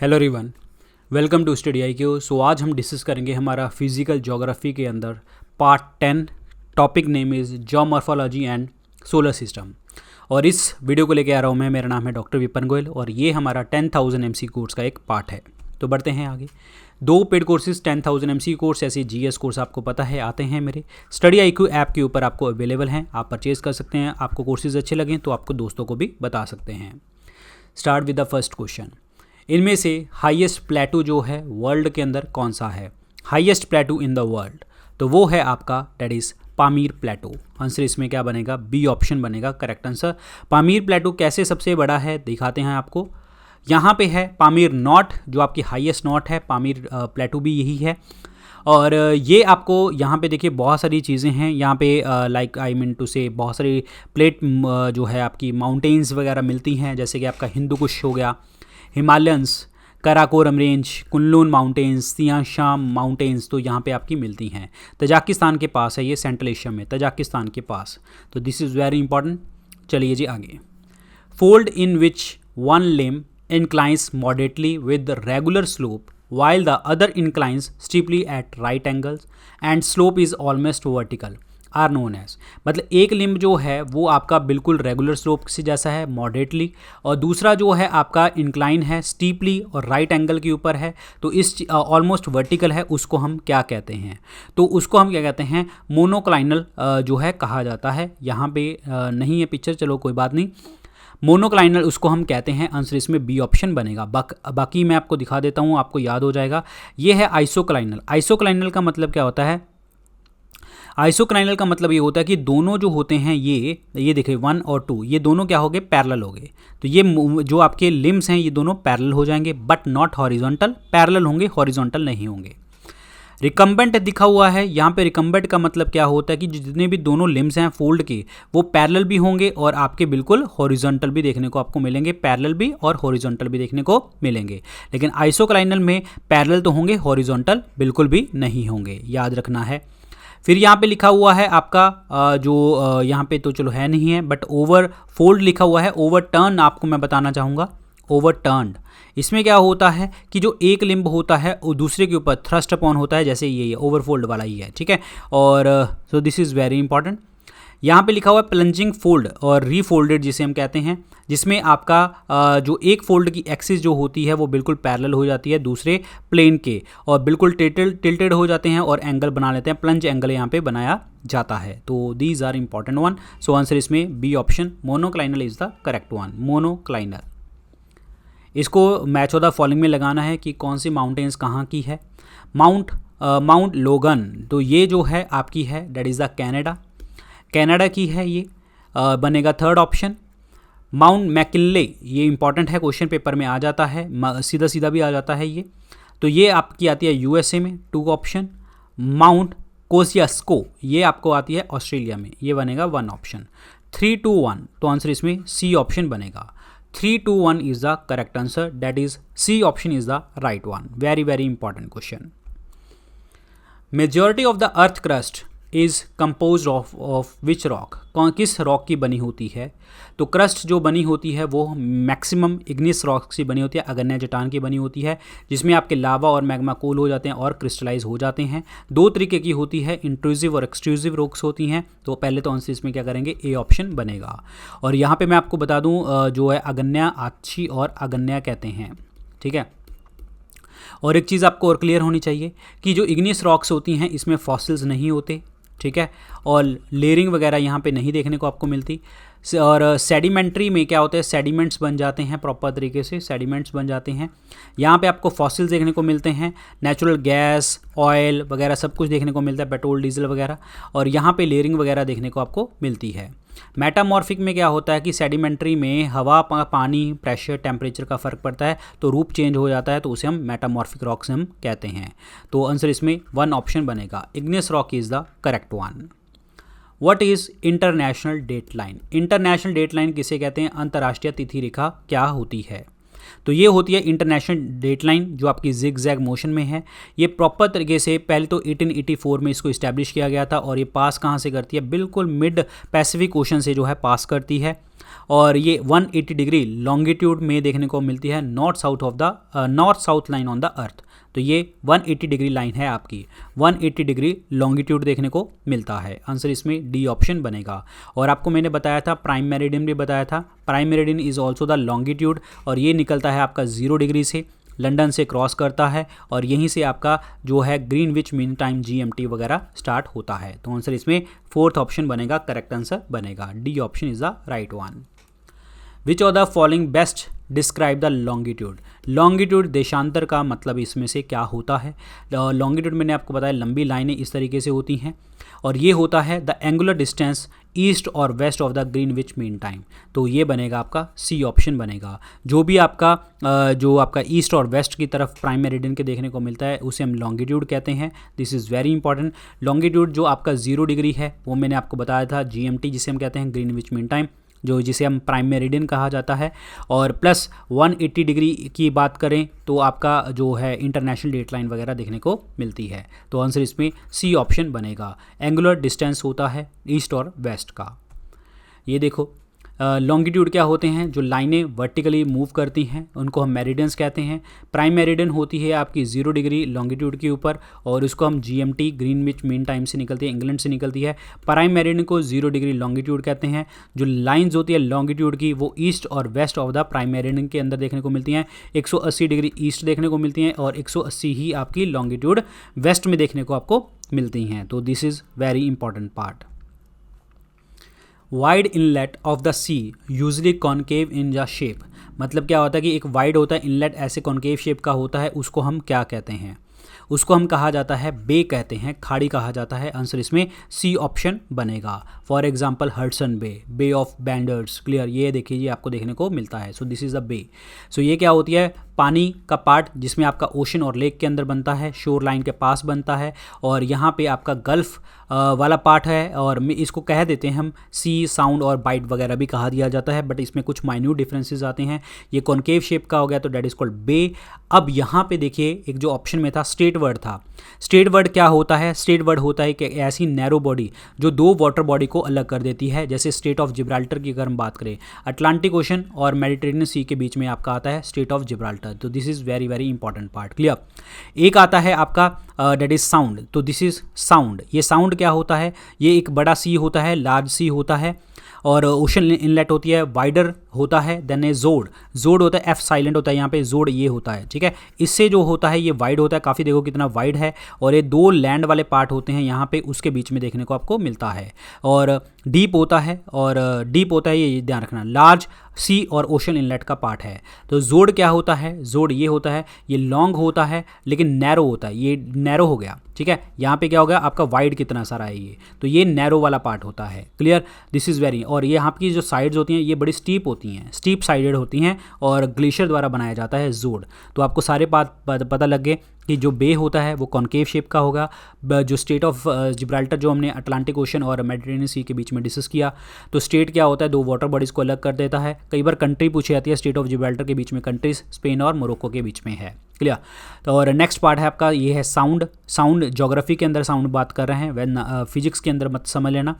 Hello everyone, welcome to study IQ। So आज हम discuss करेंगे हमारा फिजिकल ज्योग्राफी के अंदर part 10। Topic name is geomorphology and solar system. और इस वीडियो को लेके आ रहा हूँ मैं। मेरा नाम है डॉक्टर विपिन गोयल और ये हमारा 10,000 MC कोर्स का एक पार्ट है। तो बढ़ते हैं आगे। 2 पेड कोर्सेज 10,000 MC कोर्स ऐसे GS कोर्स आपको पता है आते हैं मेरे स्टडी IQ ऐप के ऊपर आपको अवेलेबल हैं। आप परचेज़ कर सकते हैं। आपको कोर्सेज अच्छे लगें तो आपको दोस्तों को भी बता सकते हैं। Start with the first question. इनमें से हाईएस्ट प्लेटू जो है वर्ल्ड के अंदर कौन सा है? हाईएस्ट प्लेटू इन द वर्ल्ड, तो वो है आपका डेट इज़ पामीर प्लेटू। आंसर इसमें क्या बनेगा? बी ऑप्शन बनेगा करेक्ट आंसर। पामीर प्लेटू कैसे सबसे बड़ा है दिखाते हैं आपको। यहाँ पे है पामीर नॉट जो आपकी हाईएस्ट नॉट है। पामीर प्लेटू भी यही है। और ये आपको यहाँ पे देखिए बहुत सारी चीज़ें हैं यहाँ पे लाइक आई मीन टू से बहुत सारी प्लेट जो है आपकी माउंटेन्स वगैरह मिलती हैं, जैसे कि आपका हिंदू कुश हो गया, Himalayans, Karakoram range, Kunlun mountains, तियां शाम माउंटेन्स, तो यहाँ पे आपकी मिलती हैं। तजाकिस्तान के पास है ये, सेंट्रल एशिया में तजाकिस्तान के पास। तो दिस इज़ वेरी इंपॉर्टेंट। चलिए जी आगे। Fold in which one limb inclines moderately with regular slope while the other inclines steeply at right angles and slope is almost vertical are known as। मतलब एक limb जो है वो आपका बिल्कुल regular slope से जैसा है मॉडरेटली, और दूसरा जो है आपका इंक्लाइन है स्टीपली और राइट एंगल के ऊपर है, तो इस ऑलमोस्ट वर्टिकल है, उसको हम क्या कहते हैं? तो उसको हम क्या कहते हैं? मोनोक्लाइनल जो है कहा जाता है। यहाँ पे नहीं है पिक्चर, चलो कोई बात नहीं। मोनोक्लाइनल उसको हम कहते हैं। आंसर इसमें बी ऑप्शन बनेगा। बाकी मैं आपको दिखा देता हूँ, आपको याद हो जाएगा। ये है आइसोक्लाइनल। आइसोक्लाइनल का मतलब क्या होता है? आइसोक्लाइनल का मतलब ये होता है कि दोनों जो होते हैं ये देखिए 1 और 2 ये दोनों क्या हो गए? पैरेलल हो गए। तो ये जो आपके लिम्स हैं ये दोनों पैरेलल हो जाएंगे, बट नॉट हॉरिजॉन्टल। पैरेलल होंगे, हॉरिजॉन्टल नहीं होंगे। रिकम्बेंट दिखा हुआ है यहाँ पे। रिकम्बेंट का मतलब क्या होता है कि जितने भी दोनों लिम्स हैं फोल्ड के वो पैरेलल भी होंगे और आपके बिल्कुल हॉरिजॉन्टल भी देखने को आपको मिलेंगे। पैरेलल भी और हॉरिजॉन्टल भी देखने को मिलेंगे। लेकिन आइसोक्लाइनल में पैरेलल तो होंगे, हॉरिजॉन्टल बिल्कुल भी नहीं होंगे, याद रखना है। फिर यहाँ पे लिखा हुआ है आपका जो यहाँ पे तो चलो है नहीं है, बट ओवर फोल्ड लिखा हुआ है। ओवर टर्न आपको मैं बताना चाहूँगा। ओवर टर्न्ड इसमें क्या होता है कि जो एक लिम्ब होता है वो दूसरे के ऊपर थ्रस्ट अपॉन होता है, जैसे ये ओवरफोल्ड वाला ही है, ठीक है। और सो दिस इज़ वेरी इंपॉर्टेंट। यहाँ पे लिखा हुआ है प्लंजिंग फोल्ड और रीफोल्डेड जिसे हम कहते हैं, जिसमें आपका जो एक फोल्ड की एक्सिस जो होती है वो बिल्कुल पैरेलल हो जाती है दूसरे प्लेन के, और बिल्कुल टिल्टेड हो जाते हैं और एंगल बना लेते हैं। प्लंज एंगल यहाँ पे बनाया जाता है। तो these are important one. So answer इसमें B option monoclinal is the correct one. Monoclinal. इसको मैच ऑफ द फॉलोइंग में लगाना है कि कौन सी माउंटेन्स कहाँ की है। माउंट लोगन, तो ये जो है आपकी है डेट इज़ द कनाडा की है, ये बनेगा थर्ड ऑप्शन। माउंट मैकिनले, ये इंपॉर्टेंट है, क्वेश्चन पेपर में आ जाता है, सीधा सीधा भी आ जाता है ये। तो ये आपकी आती है USA में, 2 ऑप्शन। माउंट कोसियास्को ये आपको आती है ऑस्ट्रेलिया में, ये बनेगा 1 ऑप्शन। 3, 2, 1, तो आंसर इसमें C ऑप्शन बनेगा। 3, 2, 1 is the correct answer. That is C option is the right one. Very very important question. Majority of the earth crust is composed of which rock? किस rock की बनी होती है? तो crust जो बनी होती है वो मैक्सिमम इग्नियस रॉक से बनी होती है, अग्न्याय चट्टान की बनी होती है, जिसमें आपके लावा और मैग्मा कूल हो जाते हैं और क्रिस्टलाइज हो जाते हैं। 2 तरीके की होती है, इंट्रूसिव और एक्सट्रूसिव रॉक्स होती हैं। तो पहले तो आंसर इसमें क्या करेंगे? ए ऑप्शन बनेगा। और यहाँ पे मैं आपको बता दूँ जो है अग्न्याय आछी और अग्न्याय कहते हैं, ठीक है। और एक चीज़ आपको और क्लियर होनी चाहिए कि जो इग्नियस रॉक्स होती हैं इसमें फॉसिल्स नहीं होते, ठीक है, और लेयरिंग वगैरह यहाँ पे नहीं देखने को आपको मिलती। और सेडिमेंट्री में क्या होता है? सेडिमेंट्स बन जाते हैं, प्रॉपर तरीके से सेडिमेंट्स बन जाते हैं। यहाँ पे आपको फॉसिल्स देखने को मिलते हैं, नेचुरल गैस, ऑयल वगैरह सब कुछ देखने को मिलता है, पेट्रोल डीजल वगैरह। और यहाँ पे लेयरिंग वगैरह देखने को आपको मिलती है। मेटामॉर्फिक में क्या होता है कि सेडिमेंट्री में हवा, पानी, प्रेशर, टेम्परेचर का फ़र्क पड़ता है तो रूप चेंज हो जाता है, तो उसे हम मेटामॉर्फिक रॉक्स हम कहते हैं। तो आंसर इसमें 1 ऑप्शन बनेगा। Igneous rock is the correct one. What is international date line? International date line किसे कहते हैं? अंतर्राष्ट्रीय तिथि रेखा क्या होती है? तो ये होती है इंटरनेशनल डेट लाइन जो आपकी जिग जैग मोशन में है। ये प्रॉपर तरीके से पहले तो 1884 में इसको इस्टेब्लिश किया गया था और ये पास कहाँ से करती है, बिल्कुल मिड पैसिफिक ओशन से जो है पास करती है। और ये 180 डिग्री लॉन्गिट्यूड में देखने को मिलती है north south line on the earth. तो ये 180 डिग्री लाइन है आपकी, 180 डिग्री लॉन्गिट्यूड देखने को मिलता है। आंसर इसमें डी ऑप्शन बनेगा। और आपको मैंने बताया था, प्राइम मेरिडियन भी बताया था, prime meridian is also the longitude, और ये निकलता है आपका 0 डिग्री से, लंदन से क्रॉस करता है और यहीं से आपका जो है ग्रीनविच मीन टाइम GMT वगैरह स्टार्ट होता है। तो आंसर इसमें फोर्थ ऑप्शन बनेगा, करेक्ट आंसर बनेगा, D option is the right one. Which of the following best describe the longitude. Longitude देशांतर का मतलब इसमें से क्या होता है। लॉन्गिट्यूड मैंने आपको बताया लंबी लाइनें इस तरीके से होती हैं और ये होता है द एंगुलर डिस्टेंस ईस्ट और west of the Greenwich mean time. तो ये बनेगा आपका सी ऑप्शन बनेगा। जो भी आपका ईस्ट और वेस्ट की तरफ प्राइम मेरिडियन के देखने को मिलता है उसे हम लॉन्गिट्यूड कहते हैं। This is very important. Longitude जो आपका 0 डिग्री है वो मैंने आपको बताया था GMT जिसे हम कहते हैं ग्रीनविच मीन टाइम, जिसे हम प्राइम मेरिडियन कहा जाता है। और प्लस 180 डिग्री की बात करें तो आपका जो है इंटरनेशनल डेट लाइन वगैरह देखने को मिलती है। तो आंसर इसमें सी ऑप्शन बनेगा। एंगुलर डिस्टेंस होता है ईस्ट और वेस्ट का। ये देखो लॉन्गिट्यूड क्या होते हैं, जो लाइनें वर्टिकली मूव करती हैं उनको हम मेरिडियंस कहते हैं। प्राइम मेरिडियन होती है आपकी 0 डिग्री लॉन्गिट्यूड के ऊपर और उसको हम GMT ग्रीनविच मीन टाइम से निकलती है, इंग्लैंड से निकलती है। प्राइम मेरिडियन को 0 डिग्री लॉन्गिट्यूड कहते हैं। जो लाइंस होती है लॉन्गिट्यूड की वो ईस्ट और west of the prime meridian के अंदर देखने को मिलती हैं। 180 डिग्री ईस्ट देखने को मिलती हैं और 180 ही आपकी लॉन्गिट्यूड वेस्ट में देखने को आपको मिलती हैं। तो this is very important part. Wide inlet of the sea usually concave in the shape. मतलब क्या होता है कि एक वाइड होता है इनलेट ऐसे कॉन्केव शेप का होता है, उसको हम क्या कहते हैं, उसको हम कहा जाता है बे कहते हैं, खाड़ी कहा जाता है। आंसर इसमें सी ऑप्शन बनेगा। For example Hudson Bay of बैंडर्स, क्लियर, ये देखिए ये आपको देखने को मिलता है। So this is the bay. सो ये क्या होती है, पानी का पार्ट जिसमें आपका ओशन और लेक के अंदर बनता है, शोर लाइन के पास बनता है और यहाँ पे आपका गल्फ वाला पार्ट है और इसको कह देते हैं हम सी, साउंड और बाइट वगैरह भी कहा दिया जाता है, बट इसमें कुछ माइन्यूट डिफरेंसेस आते हैं। ये कॉन्केव शेप का हो गया तो डेट इज कॉल्ड बे। अब यहाँ पे देखिए एक जो ऑप्शन में था स्टेट वर्ड था। स्टेट वर्ड क्या होता है, स्टेट वर्ड होता है कि ऐसी नैरो बॉडी जो 2 वाटर बॉडी को अलग कर देती है। जैसे स्टेट ऑफ जिब्राल्टर की अगर हम बात करें, अटलांटिक ओशन और मेडिटेरेनियन सी के बीच में आपका आता है स्टेट ऑफ जिब्राल्टर। तो this is very very important part, clear. एक आता है आपका डेट इज साउंड। तो दिस इज साउंड। ये साउंड क्या होता है, ये एक बड़ा सी होता है, लार्ज सी होता है और ओशन इनलेट होती है, वाइडर होता है। देन ए जोड होता है, एफ साइलेंट होता है यहाँ पे, जोड ये होता है, ठीक है। इससे जो होता है ये वाइड होता है, काफ़ी देखो कितना वाइड है। और ये 2 लैंड वाले पार्ट होते हैं यहाँ पे, उसके बीच में देखने को आपको मिलता है। और डीप होता है, और डीप होता है ये ध्यान रखना, लार्ज सी और ओशन इनलेट का पार्ट है। तो जोड क्या होता है, जोड ये होता है, ये लॉन्ग होता है लेकिन नैरो होता है, ये नैरो हो गया, ठीक है। यहाँ पे क्या हो गया आपका वाइड कितना सारा है ये, तो ये नैरो वाला पार्ट होता है, क्लियर। This is very. और ये यहाँ की जो साइड्स होती हैं ये बड़ी स्टीप होती हैं, स्टीप साइडेड होती हैं और ग्लेशियर द्वारा बनाया जाता है जोड। तो आपको सारे बात पता लग गए कि जो बे होता है वो कॉन्केव शेप का होगा। जो स्टेट ऑफ जिब्राल्टर जो हमने अटलांटिक ओशन और मेडिटेरेनियन सी के बीच में डिस्कस किया, तो स्टेट क्या होता है, 2 वाटर बॉडीज़ को अलग कर देता है। कई बार कंट्री पूछी जाती है, स्टेट ऑफ जिब्राल्टर के बीच में कंट्रीज स्पेन और मोरक्को के बीच में है, क्लियर। तो और नेक्स्ट पार्ट है आपका ये है साउंड। साउंड ज्योग्राफी के अंदर साउंड बात कर रहे हैं, वैन फिजिक्स के अंदर मत समझ लेना।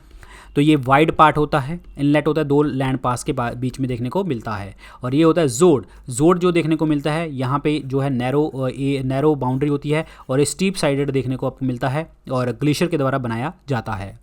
तो ये वाइड पार्ट होता है, इनलेट होता है, 2 लैंड पास के बीच में देखने को मिलता है। और ये होता है जोड जो देखने को मिलता है यहाँ पे जो है नैरो बाउंड्री होती है और स्टीप साइडेड देखने को आपको मिलता है और ग्लेशियर के द्वारा बनाया जाता है।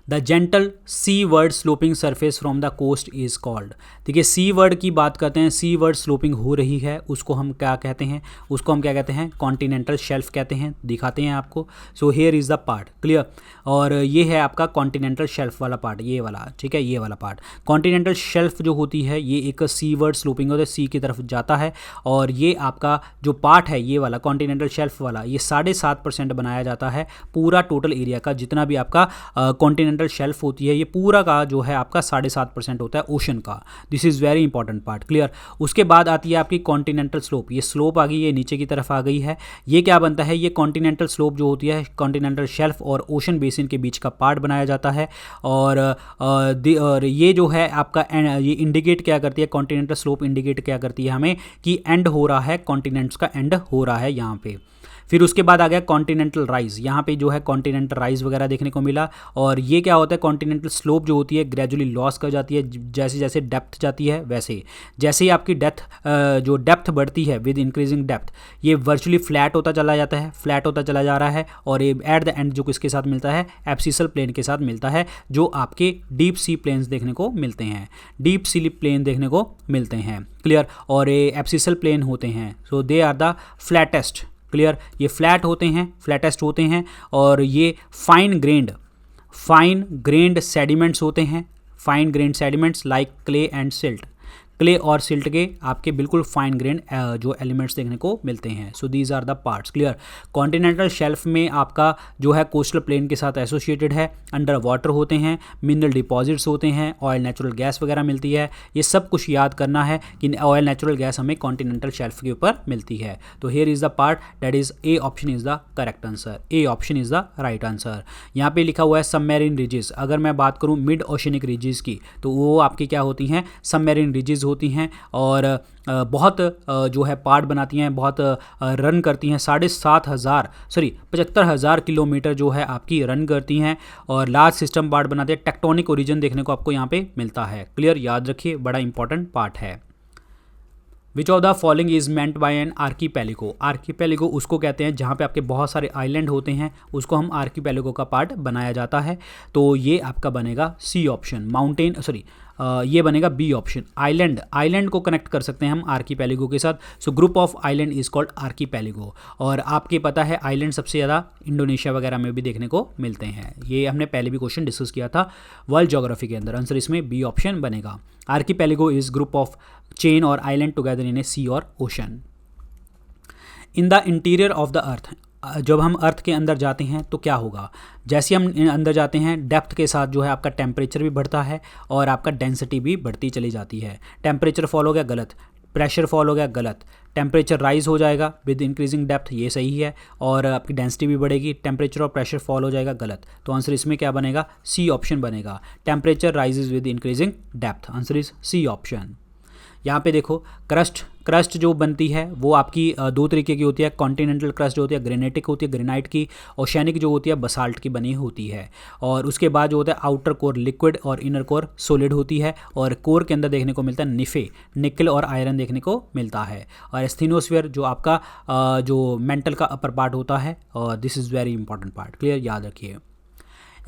The gentle seaward sloping surface from the coast is called. देखिए सी वर्ड की बात करते हैं, सी वर्ड स्लोपिंग हो रही है, उसको हम क्या कहते हैं, उसको हम क्या कहते हैं, कॉन्टिनेंटल शेल्फ कहते हैं। दिखाते हैं आपको। So here is the part, clear. और ये है आपका कॉन्टिनेंटल शेल्फ वाला पार्ट, ये वाला, ठीक है, ये वाला पार्ट। कॉन्टिनेंटल शेल्फ जो होती है ये एक सी वर्ड स्लोपिंग होता है, सी की तरफ जाता है। और ये आपका जो पार्ट है ये वाला कॉन्टिनेंटल शेल्फ वाला, ये 7.5% बनाया जाता है पूरा टोटल एरिया का, जितना भी आपका कॉन्टिनेंटल कॉन्टिनेंटल शेल्फ होती है, ये पूरा का जो है आपका 7.5% होता है ओशन का। This is very important part, clear. उसके बाद आती है आपकी कॉन्टिनेंटल स्लोप, ये स्लोप आ गई, ये नीचे की तरफ आ गई है। ये क्या बनता है, ये कॉन्टिनेंटल स्लोप जो होती है कॉन्टिनेंटल शेल्फ और ओशन बेसिन के बीच का पार्ट बनाया जाता है। और ये जो है आपका ये इंडिकेट क्या करती है, कॉन्टिनेंटल स्लोप इंडिकेट क्या करती है हमें कि एंड हो रहा है, कॉन्टिनेंट्स का एंड हो रहा है यहाँ पे। फिर उसके बाद आ गया कॉन्टिनेंटल राइज, यहाँ पे जो है कॉन्टिनेंटल राइज वगैरह देखने को मिला। और ये क्या होता है, कॉन्टिनेंटल स्लोप जो होती है ग्रेजुअली लॉस कर जाती है, जैसे जैसे डेप्थ जाती है वैसे। जैसे ही आपकी जो डेप्थ बढ़ती है विद इंक्रीजिंग डेप्थ, ये वर्चुअली फ्लैट होता चला जाता है, फ्लैट होता चला जा रहा है। और ये एट द एंड जो किसके साथ मिलता है, एब्सिसल प्लेन के साथ मिलता है, जो आपके डीप सी प्लेन्स देखने को मिलते हैं, डीप सी प्लेन देखने को मिलते हैं, क्लियर। और ये एब्सिसल प्लेन होते हैं, so they are the flattest, clear. ये फ्लैट होते हैं, फ्लैटेस्ट होते हैं। और ये फाइन ग्रेन्ड सेडिमेंट्स होते हैं, fine grand sediments like clay and silt, clay और सिल्ट के आपके बिल्कुल फाइन ग्रेन जो एलिमेंट्स देखने को मिलते हैं। So these are the parts, clear. Continental shelf में आपका जो है कोस्टल प्लेन के साथ एसोसिएटेड है, अंडर वाटर होते हैं, मिनरल डिपॉजिट्स होते हैं, ऑयल नेचुरल गैस वगैरह मिलती है। ये सब कुछ याद करना है कि ऑयल नेचुरल गैस हमें कॉन्टिनेंटल शेल्फ के ऊपर मिलती है। तो here is the part, that is a option is the correct answer, A option is the right answer. यहाँ पे लिखा हुआ है सबमेरीन रिजेस। अगर मैं बात करूँ मिड ओशनिक रिजेस की, तो वो आपकी क्या होती हैं, सबमेरीन रिजेस होती हैं। और बहुत जो है पार्ट बनाती हैं, बहुत रन करती हैं, 75,000 किलोमीटर जो है आपकी रन करती हैं और लार्ज सिस्टम पार्ट बनाते हैं। टेक्टोनिक ओरिजिन देखने को आपको यहाँ पे मिलता है, क्लियर, याद रखिए, बड़ा इंपॉर्टेंट पार्ट है। Which of the following is meant by an archipelago. Archipelago उसको कहते हैं जहाँ पे आपके बहुत सारे आइलैंड होते हैं, उसको हम आर्कीपेलिगो का पार्ट बनाया जाता है। तो ये आपका बनेगा सी ऑप्शन, माउंटेन, सॉरी ये बनेगा बी ऑप्शन, आइलैंड को कनेक्ट कर सकते हैं हम आर्कीपेलिगो के साथ। So group of island is called archipelago. और आपके पता है आइलैंड सबसे ज़्यादा इंडोनेशिया वगैरह में भी देखने को मिलते हैं। ये हमने पहले भी क्वेश्चन डिस्कस किया था वर्ल्ड ज्योग्राफी के अंदर। आंसर इसमें बी ऑप्शन बनेगा। आर्कीपेलिगो इज ग्रुप ऑफ चेन और आइलैंड टुगेदर इन ए सी और ocean. In the interior of the अर्थ, जब हम अर्थ के अंदर जाते हैं तो क्या होगा, जैसे हम अंदर जाते हैं डेप्थ के साथ जो है आपका टेम्परेचर भी बढ़ता है और आपका डेंसिटी भी बढ़ती चली जाती है। टेम्परेचर फॉल हो गया गलत, प्रेशर फॉल हो गया गलत, टेम्परेचर राइज हो जाएगा विद इंक्रीजिंग डेप्थ, ये सही है। और आपकी डेंसिटी भी बढ़ेगी, टेम्परेचर और प्रेशर फॉल हो जाएगा गलत। तो आंसर इसमें क्या बनेगा, सी ऑप्शन बनेगा, temperature rises with increasing depth. Answer is C option. यहाँ पे देखो क्रस्ट जो बनती है वो आपकी दो तरीके की होती है। कॉन्टिनेंटल क्रस्ट जो होती है ग्रेनाइटिक होती है, ग्रेनाइट की। ओशियानिक जो होती है बसाल्ट की बनी होती है। और उसके बाद जो होता है आउटर कोर लिक्विड और इनर कोर सॉलिड होती है। और कोर के अंदर देखने को मिलता है निफे, निकल और आयरन देखने को मिलता है। और एस्थेनोस्फीयर जो आपका जो मेंटल का अपर पार्ट होता है, और this is very important part, clear, याद रखिए।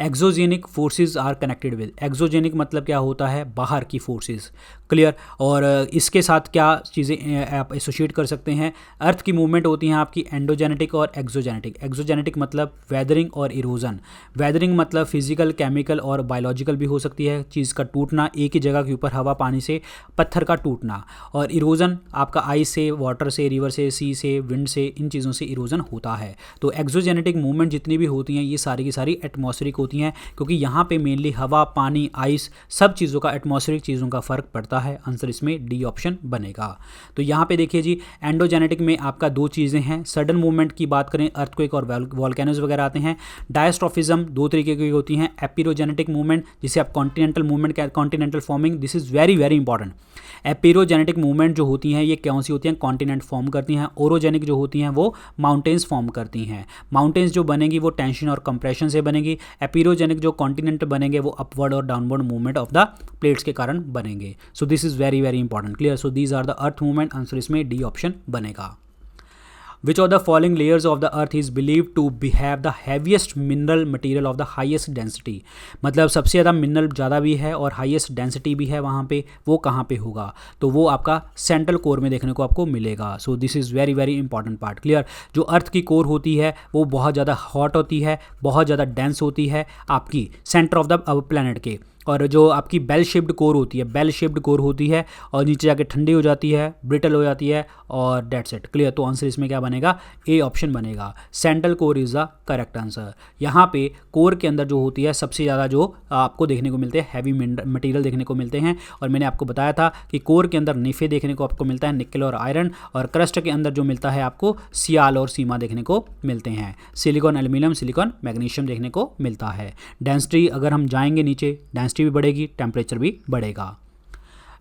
Exogenic forces are connected with, exogenic मतलब क्या होता है, बाहर की फोर्सेस, क्लियर। और इसके साथ क्या चीज़ें आप एसोशिएट कर सकते हैं, अर्थ की मूवमेंट होती हैं आपकी एंडोजेनेटिक और एक्सोजेनेटिक। एक्सोजेनेटिक मतलब वेदरिंग और इरोजन, वेदरिंग मतलब फिजिकल, केमिकल और बायोलॉजिकल भी हो सकती है, चीज़ का टूटना, एक ही जगह के ऊपर हवा पानी से, पत्थर का टूटना। और इरोजन आपका आइस से, वाटर से, रिवर से, सी से, विंड से, इन चीज़ों से इरोजन होता है। तो एक्सोजेनेटिक मूवमेंट जितनी भी होती हैं ये सारी की सारी एटमॉस्फेरिक होती हैं, क्योंकि यहाँ पे मेनली हवा, पानी, आइस, सब चीज़ों का, एटमॉस्फेरिक चीज़ों का फ़र्क पड़ता है। आंसर इसमें डी ऑप्शन बनेगा। तो यहाँ पे देखिए जी, एंडोजेनेटिक में आपका दो चीज़ें हैं। सडन मूवमेंट की बात करें, अर्थक्वेक और वॉल्केनोज वगैरह आते हैं। डायस्ट्रॉफिज्म दो तरीके की होती हैं। एपिरोजेनेटिक मूवमेंट जिसे आप continental movement, continental forming, this is very very important. Epeirogenetic movement जो होती हैं ये कौन सी होती हैं, कॉन्टिनेंट फॉर्म करती हैं। ओरोजेनिक जो होती हैं वो माउंटेन्स फॉर्म करती हैं। माउंटेन्स जो बनेंगी वो टेंशन और कंप्रेशन से बनेगी। एपिरोजेनिक जो कॉन्टिनेंट बनेंगे वो अपवर्ड और downward movement of the plates के कारण बनेंगे। So this is very very important, clear. So these are the earth movement. Answer इसमें डी ऑप्शन बनेगा। Which of the following layers of the earth is believed to have the heaviest mineral material of the highest density? मतलब सबसे ज़्यादा mineral ज़्यादा भी है और highest density भी है वहाँ पे, वो कहाँ पे होगा, तो वो आपका सेंट्रल कोर में देखने को आपको मिलेगा। सो this is very very important part, clear. जो अर्थ की कोर होती है वो बहुत ज़्यादा हॉट होती है, बहुत ज़्यादा डेंस होती है आपकी सेंटर ऑफ द प्लैनेट के। और जो आपकी बेल शेप्ड कोर होती है, बेल शेप्ड कोर होती है और नीचे जाके ठंडी हो जाती है, ब्रिटल हो जाती है और डेट्स इट। क्लियर? तो आंसर इसमें क्या बनेगा? ए ऑप्शन बनेगा। Central core is the correct answer. यहाँ पे कोर के अंदर जो होती है सबसे ज़्यादा जो आपको देखने को मिलते हैं हैवी मटेरियल देखने को मिलते हैं, और मैंने आपको बताया था कि कोर के अंदर निफे देखने को आपको मिलता है, निकल और आयरन, और क्रस्ट के अंदर जो मिलता है आपको सियाल और सीमा देखने को मिलते हैं। सिलिकॉन एल्यूमिनियम, सिलिकॉन मैग्नीशियम देखने को मिलता है। डेंसिटी अगर हम जाएंगे नीचे, डेंसिटी भी बढ़ेगी, टेम्परेचर भी बढ़ेगा।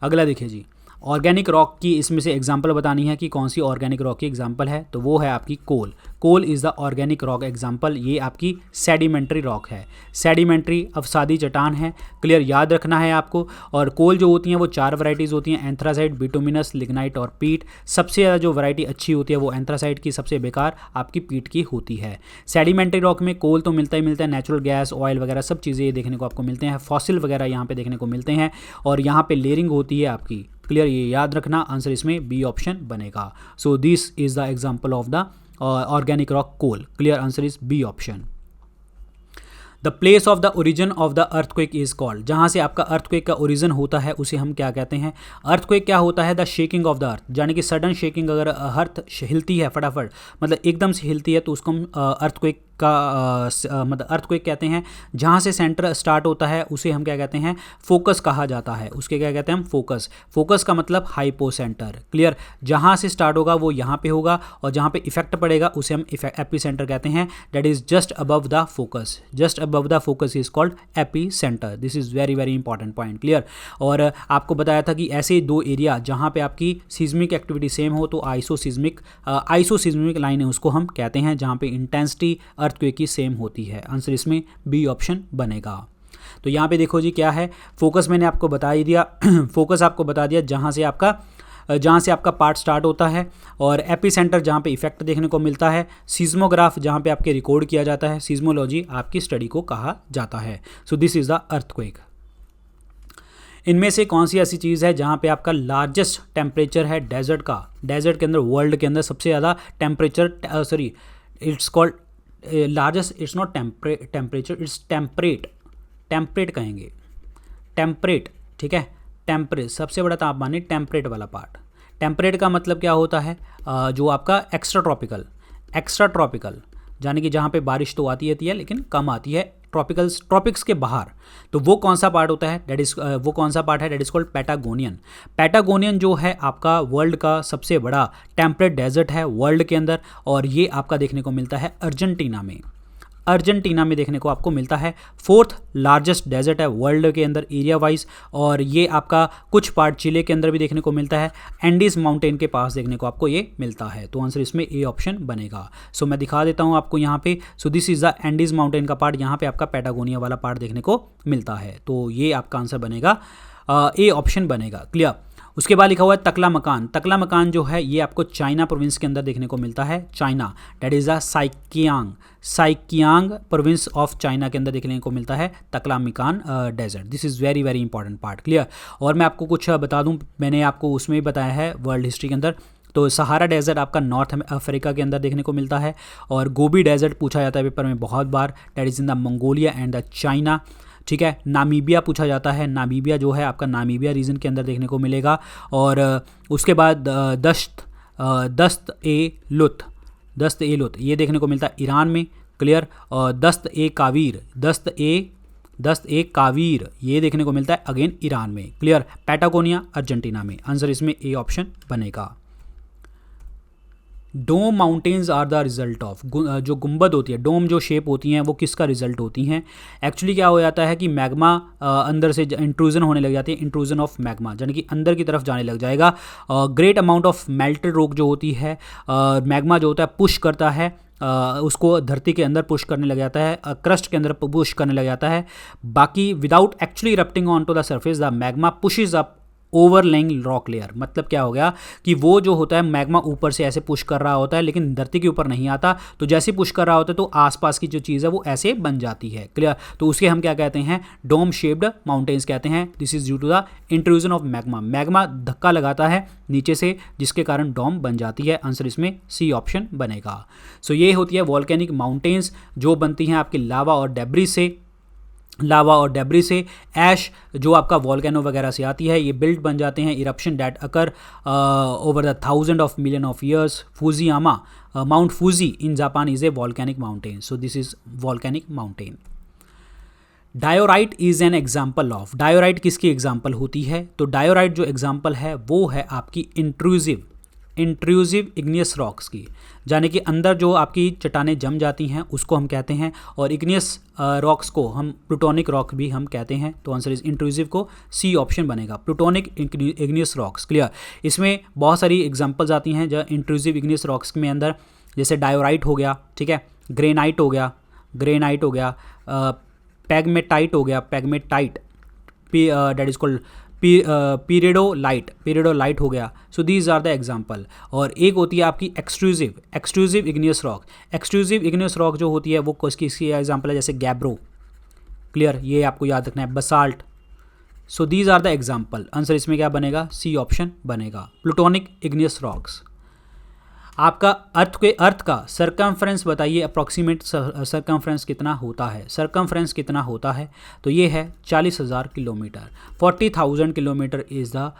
अगला देखिए जी, ऑर्गेनिक रॉक की इसमें से एग्जांपल बतानी है कि कौन सी ऑर्गेनिक रॉक की एग्जांपल है, तो वो है आपकी coal. Coal is the organic rock example. ये आपकी सेडिमेंट्री रॉक है। सेडिमेंट्री अवसादी चट्टान है। क्लियर? याद रखना है आपको। और कोल जो होती हैं वो 4 वैरायटीज़ होती हैं, एंथ्रासाइट, बिटुमिनस, लिग्नाइट और पीट। सबसे ज़्यादा जो वैरायटी अच्छी होती है वो एंथ्रासाइट की, सबसे बेकार आपकी पीट की होती है। सेडिमेंट्री रॉक में कोल तो मिलता ही मिलता है, नेचुरल गैस, ऑयल वगैरह सब चीज़ें ये देखने को आपको मिलते हैं, फॉसिल वगैरह यहाँ पे देखने को मिलते हैं, और यहाँ पे लेयरिंग होती है आपकी। क्लियर? ये याद रखना, आंसर इसमें बी ऑप्शन बनेगा। So this is the example of the organic rock coal. Clear? Answer is B option. The place of the origin of the earthquake is called. जहाँ से आपका अर्थक्वेक का ओरिजिन होता है उसे हम क्या कहते हैं? अर्थक्वेक क्या होता है? द शेकिंग ऑफ द अर्थ, यानी कि सडन शेकिंग, अगर अर्थ हिलती है फटाफट, मतलब एकदम से हिलती है, तो उसको हम अर्थक्वेक का मतलब अर्थक्वेक कहते हैं। जहाँ से सेंटर स्टार्ट होता है उसे हम क्या कहते हैं? फोकस कहा जाता है। उसके क्या कहते हैं हम? फोकस। फोकस का मतलब हाइपो सेंटर। क्लियर? जहाँ से स्टार्ट होगा वो यहाँ पे होगा, और जहाँ पे इफेक्ट पड़ेगा उसे हम एपी सेंटर कहते हैं। That is just above the focus. Just above the focus is called AP centre. This is very very important point. Clear? और आपको बताया था कि ऐसे 2 एरिया जहाँ पे आपकी सीज्मिक एक्टिविटी सेम हो तो आइसोसिज्मिक लाइन है उसको हम कहते हैं, जहाँ पे इंटेंसिटी अर्थक्वेक की सेम होती है। आंसर इसमें बी ऑप्शन बनेगा। तो यहाँ पे देखो जी क्या है, फोकस मैंने आपको बता ही दिया। फोकस आपको बता दिया जहाँ से आपका पार्ट स्टार्ट होता है, और एपी सेंटर जहाँ पे इफेक्ट देखने को मिलता है, सीज्मोग्राफ जहाँ पे आपके रिकॉर्ड किया जाता है, सीज्मोलॉजी आपकी स्टडी को कहा जाता है। So this is the earthquake. इनमें से कौन सी ऐसी चीज़ है जहाँ पे आपका लार्जेस्ट टेम्परेचर है डेजर्ट का? डेजर्ट के अंदर, वर्ल्ड के अंदर सबसे ज़्यादा temperature, it's called largest, it's not temperature, it's temperate कहेंगे, टेम्परेट। ठीक है? टेम्परेट, सबसे बड़ा तापमान है टेम्परेट वाला पार्ट। टेम्परेट का मतलब क्या होता है? जो आपका एक्स्ट्रा ट्रॉपिकल, यानी कि जहाँ पे बारिश तो आती है लेकिन कम आती है, ट्रॉपिक्स के बाहर। तो वो कौन सा पार्ट होता है? That is called Patagonian. Patagonian जो है आपका वर्ल्ड का सबसे बड़ा टेम्परेट डेजर्ट है वर्ल्ड के अंदर, और ये आपका देखने को मिलता है अर्जेंटीना में देखने को आपको मिलता है। 4th लार्जेस्ट डेजर्ट है वर्ल्ड के अंदर एरिया वाइज, और ये आपका कुछ पार्ट चिले के अंदर भी देखने को मिलता है, एंडीज माउंटेन के पास देखने को आपको ये मिलता है। तो आंसर इसमें ए ऑप्शन बनेगा। सो मैं दिखा देता हूँ आपको यहाँ पे। सो this is the Andes mountain का पार्ट, यहाँ पे आपका पैटागोनिया वाला पार्ट देखने को मिलता है। तो ये आपका आंसर बनेगा, ए ऑप्शन बनेगा। क्लियर? उसके बाद लिखा हुआ है तकला मकान। तकला मकान जो है ये आपको चाइना प्रोविंस के अंदर देखने को मिलता है। China, that is the Sinkiang province of China के अंदर देखने को मिलता है Taklamakan desert. This is very very important part. Clear? और मैं आपको कुछ बता दूं, मैंने आपको उसमें भी बताया है वर्ल्ड हिस्ट्री के अंदर। तो सहारा डेजर्ट आपका नॉर्थ अफ्रीका के अंदर देखने को मिलता है, और गोबी डेजर्ट पूछा जाता है पेपर में बहुत बार, that is in the Mongolia and the China. ठीक है? नामीबिया पूछा जाता है, नामीबिया जो है आपका नामीबिया रीजन के अंदर देखने को मिलेगा। और उसके बाद दस्त ए लुत ये देखने को मिलता है ईरान में। क्लियर? और दस्त ए कावीर ये देखने को मिलता है अगेन ईरान में। क्लियर? पैटागोनिया अर्जेंटीना में। आंसर इसमें ए ऑप्शन बनेगा। Dome mountains are the result of, जो गुंबद होती है, डोम जो शेप होती हैं वो किसका रिजल्ट होती हैं? एक्चुअली क्या हो जाता है कि मैग्मा अंदर से इंट्रूजन होने लग जाती है, इंट्रूजन ऑफ मैग्मा, यानी कि अंदर की तरफ जाने लग जाएगा। Great amount of melted rock जो होती है, मैग्मा जो होता है पुश करता है, उसको धरती के अंदर पुश करने लग जाता है, क्रस्ट के अंदर पुश करने लग जाता है। बाकी without actually erupting on to the surface the magma pushes up overlying rock layer. मतलब क्या हो गया कि वो जो होता है मैग्मा ऊपर से ऐसे पुश कर रहा होता है लेकिन धरती के ऊपर नहीं आता, तो जैसे पुश कर रहा होता है तो आसपास की जो चीज़ है वो ऐसे बन जाती है। क्लियर? तो उसके हम क्या कहते हैं? डोम शेप्ड माउंटेन्स कहते हैं। This is due to the intrusion of magma. Magma धक्का लगाता है नीचे से जिसके कारण डोम बन जाती है। आंसर इसमें सी ऑप्शन बनेगा। सो ये होती है वॉल्केनिक माउंटेन्स जो बनती हैं आपकी लावा और डेब्रिस से। लावा और डेब्री से, ऐश जो आपका वॉल्केनो वगैरह से आती है, ये बिल्ट बन जाते हैं, eruption that occur over the 1000 of years. Fujiyama, mount Fuji in Japan is a volcanic mountain, so this is volcanic mountain. Diorite is an example of, diorite किसकी एग्जाम्पल होती है? तो डायोराइट जो एग्जाम्पल है वो है आपकी इंट्रूसिव इग्नियस रॉक्स की, यानी कि अंदर जो आपकी चट्टानें जम जाती हैं उसको हम कहते हैं, और इग्नियस रॉक्स को हम प्लूटोनिक रॉक भी हम कहते हैं. तो आंसर इज इंट्रूसिव को सी ऑप्शन बनेगा, प्लूटोनिक इग्नियस रॉक्स. क्लियर. इसमें बहुत सारी एग्जांपल्स आती हैं जो इंट्रूसिव इग्नियस रॉक्स में अंदर, जैसे डायोराइट हो गया, ठीक है, ग्रेनाइट हो गया, पैगमेटाइट हो गया, pegmatite that is called peridotite हो गया. So these are the example. और एक होती है आपकी extrusive igneous rock. Extrusive igneous rock जो होती है वो किसकी एग्जाम्पल है? जैसे गैब्रो. क्लियर, ये आपको याद रखना है. Basalt. So these are the example. Answer इसमें क्या बनेगा? सी ऑप्शन बनेगा, प्लूटोनिक इग्नियस रॉक्स. आपका अर्थ का सरकमफ्रेंस बताइए, अप्रॉक्सीमेट सरकमफ्रेंस कितना होता है? सरकमफ्रेंस कितना होता है? तो ये है 40,000 kilometre. 40,000 kilometre is the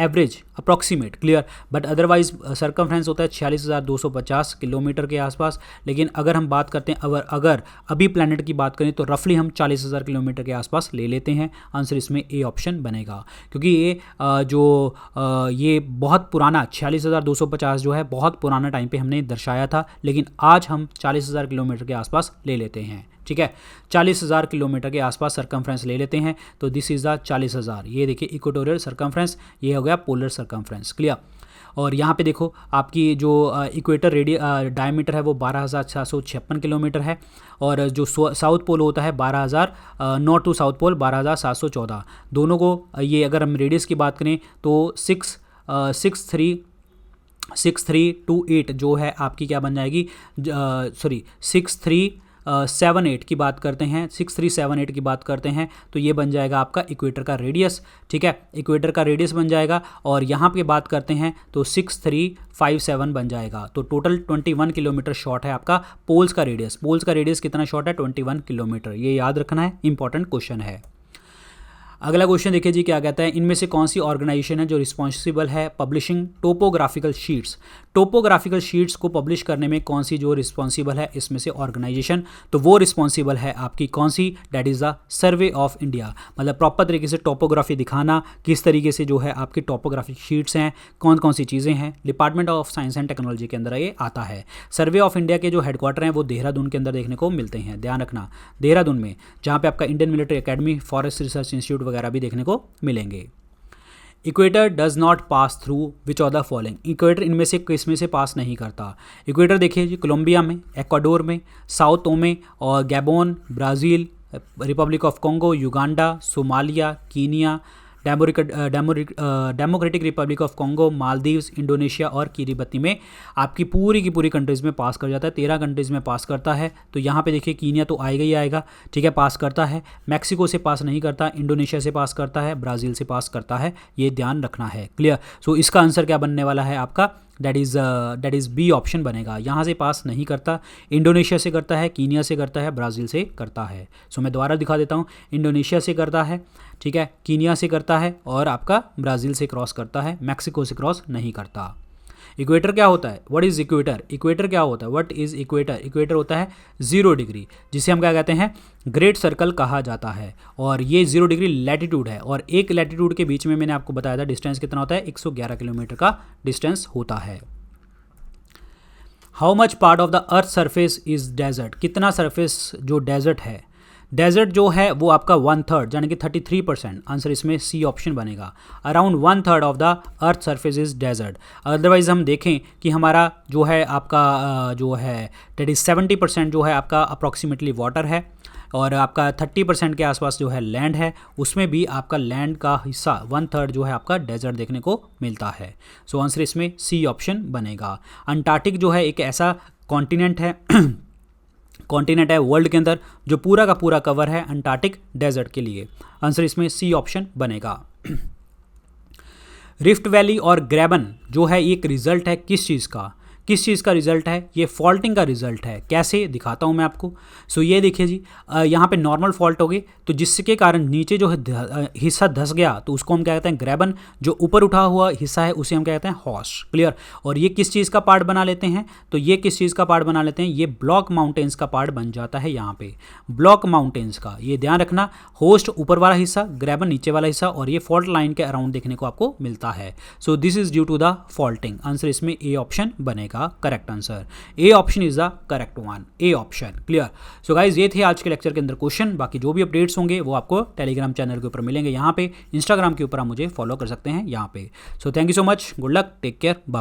average approximate. Clear. But otherwise circumference होता है 46,250 किलोमीटर के आसपास. लेकिन अगर हम बात करते हैं, अगर अभी प्लैनेट की बात करें तो रफली हम 40,000 किलोमीटर के आसपास ले लेते हैं. आंसर इसमें ए ऑप्शन बनेगा, क्योंकि ये बहुत पुराना 46,250 जो है बहुत पुराना टाइम पे हमने दर्शाया था, लेकिन आज हम 40,000 किलोमीटर के आसपास ले लेते हैं. ठीक है, 40,000 किलोमीटर के आसपास सरकमफ्रेंस ले लेते हैं. तो दिस इज़ द 40,000. ये देखिए इक्वेटोरियल सरकमफ्रेंस, ये हो गया पोलर सरकमफ्रेंस. क्लियर. और यहाँ पे देखो आपकी जो इक्वेटर डायमीटर है वो 12,656 किलोमीटर है, और जो साउथ पोल होता है 12,000, नॉर्थ टू साउथ पोल 12,714. दोनों को ये अगर हम रेडियस की बात करें तो 6328 जो है आपकी क्या बन जाएगी, 6378 की बात करते हैं, 6378 की बात करते हैं, तो ये बन जाएगा आपका इक्वेटर का रेडियस. ठीक है, इक्वेटर का रेडियस बन जाएगा. और यहाँ पे बात करते हैं तो 6357 बन जाएगा. तो टोटल 21 किलोमीटर शॉर्ट है आपका पोल्स का रेडियस. पोल्स का रेडियस कितना शॉर्ट है? 21 किलोमीटर. ये याद रखना है, इंपॉर्टेंट क्वेश्चन है. अगला क्वेश्चन देखिए जी, क्या कहता है, इनमें से कौन सी ऑर्गेनाइजेशन है जो रिस्पॉन्सिबल है publishing topographical sheets? Topographical sheets को पब्लिश करने में कौन सी जो रिस्पॉन्सिबल है इसमें से ऑर्गेनाइजेशन? तो वो रिस्पॉन्सिबल है आपकी कौन सी? That is the survey of India. मतलब प्रॉपर तरीके से टोपोग्राफी दिखाना, किस तरीके से जो है आपकी टोपोग्राफिक शीट्स हैं, कौन कौन सी चीज़ें हैं, department of science and technology के अंदर ये आता है. सर्वे ऑफ इंडिया के जो हेडक्वार्टर हैं वो देहरादून के अंदर देखने को मिलते हैं, ध्यान रखना, देहरादून में, जहाँ पे आपका Indian military academy, forest research institute वगैरह भी देखने को मिलेंगे. Equator does not pass through which of the following? Equator इनमें से किस में से पास नहीं करता? इक्वेटर देखिए जी, कोलंबिया में, एक्वाडोर में, साउथ में, और Gabon, Brazil, Republic of Congo, Uganda, Somalia, Kenya, democratic Republic of Congo, Maldives, Indonesia और किरिबती में आपकी पूरी की पूरी कंट्रीज़ में पास कर जाता है. 13 कंट्रीज़ में पास करता है. तो यहाँ पे देखिए कीनिया तो आएगा ही आएगा, ठीक है, पास करता है. मैक्सिको से पास नहीं करता, इंडोनेशिया से पास करता है, ब्राज़ील से पास करता है. ये ध्यान रखना है. क्लियर. सो इसका आंसर क्या बनने वाला है आपका? दैट इज़ बी ऑप्शन बनेगा. यहाँ से पास नहीं करता, इंडोनेशिया से करता है, कीनिया से करता है, ब्राज़ील से करता है. सो मैं दोबारा दिखा देता हूँ, इंडोनेशिया से करता है, ठीक है, कीनिया से करता है, और आपका ब्राज़ील से क्रॉस करता है, मैक्सिको से क्रॉस नहीं करता. इक्वेटर क्या होता है? What is equator? इक्वेटर क्या होता है? What is equator? इक्वेटर होता है 0 डिग्री, जिसे हम क्या कहते हैं? ग्रेट सर्कल कहा जाता है. और ये 0 डिग्री लैटिट्यूड है, और एक लैटिट्यूड के बीच में मैंने आपको बताया था डिस्टेंस कितना होता है, 111 किलोमीटर का डिस्टेंस होता है. How much part of the earth surface is desert? कितना सरफेस जो डेजर्ट है, डेजर्ट जो है वो आपका 1/3 यानी कि 33%. आंसर इसमें सी ऑप्शन बनेगा. Around 1/3 of the earth surface is desert. Otherwise हम देखें कि हमारा जो है आपका जो है दैट इज 70% जो है आपका अप्रॉक्सीमेटली वाटर है, और आपका 30% के आसपास जो है लैंड है. उसमें भी आपका लैंड का हिस्सा 1/3 जो है आपका डेजर्ट देखने को मिलता है. सो आंसर इसमें सी ऑप्शन बनेगा. अंटार्कटिक जो है एक ऐसा कॉन्टिनेंट है कॉन्टिनेंट है वर्ल्ड के अंदर जो पूरा का पूरा कवर है अंटार्कटिक डेजर्ट के लिए. आंसर इसमें सी ऑप्शन बनेगा. रिफ्ट वैली और ग्रैबन जो है एक रिजल्ट है किस चीज़ का? किस चीज़ का रिजल्ट है, ये फॉल्टिंग का रिजल्ट है। कैसे दिखाता हूँ मैं आपको। सो ये देखिए जी, यहाँ पे नॉर्मल फॉल्ट हो गई, तो जिसके कारण नीचे जो है हिस्सा धस गया, तो उसको हम क्या कहते हैं, ग्रेबन। जो ऊपर उठा हुआ हिस्सा है उसे हम क्या कहते हैं, हॉर्स। क्लियर। और ये किस चीज़ का पार्ट बना लेते हैं, तो ये किस चीज़ का पार्ट बना लेते हैं, ये ब्लॉक माउंटेन्स का पार्ट बन जाता है। यहाँ पे ब्लॉक माउंटेन्स का ये ध्यान रखना, होस्ट ऊपर वाला हिस्सा, ग्रेबन नीचे वाला हिस्सा, और ये फॉल्ट लाइन के अराउंड देखने को आपको मिलता है। So this is due to the faulting. Answer इसमें ए ऑप्शन बनेगा correct answer. A option is the correct one, A option. Clear. So guys ये थे आज के लेक्चर के अंदर क्वेश्चन। बाकी जो भी अपडेट्स होंगे वो आपको टेलीग्राम चैनल के ऊपर मिलेंगे यहाँ पे, इंस्टाग्राम के ऊपर आप मुझे फॉलो कर सकते हैं यहाँ पे। So thank you so much, good luck, take care, bye.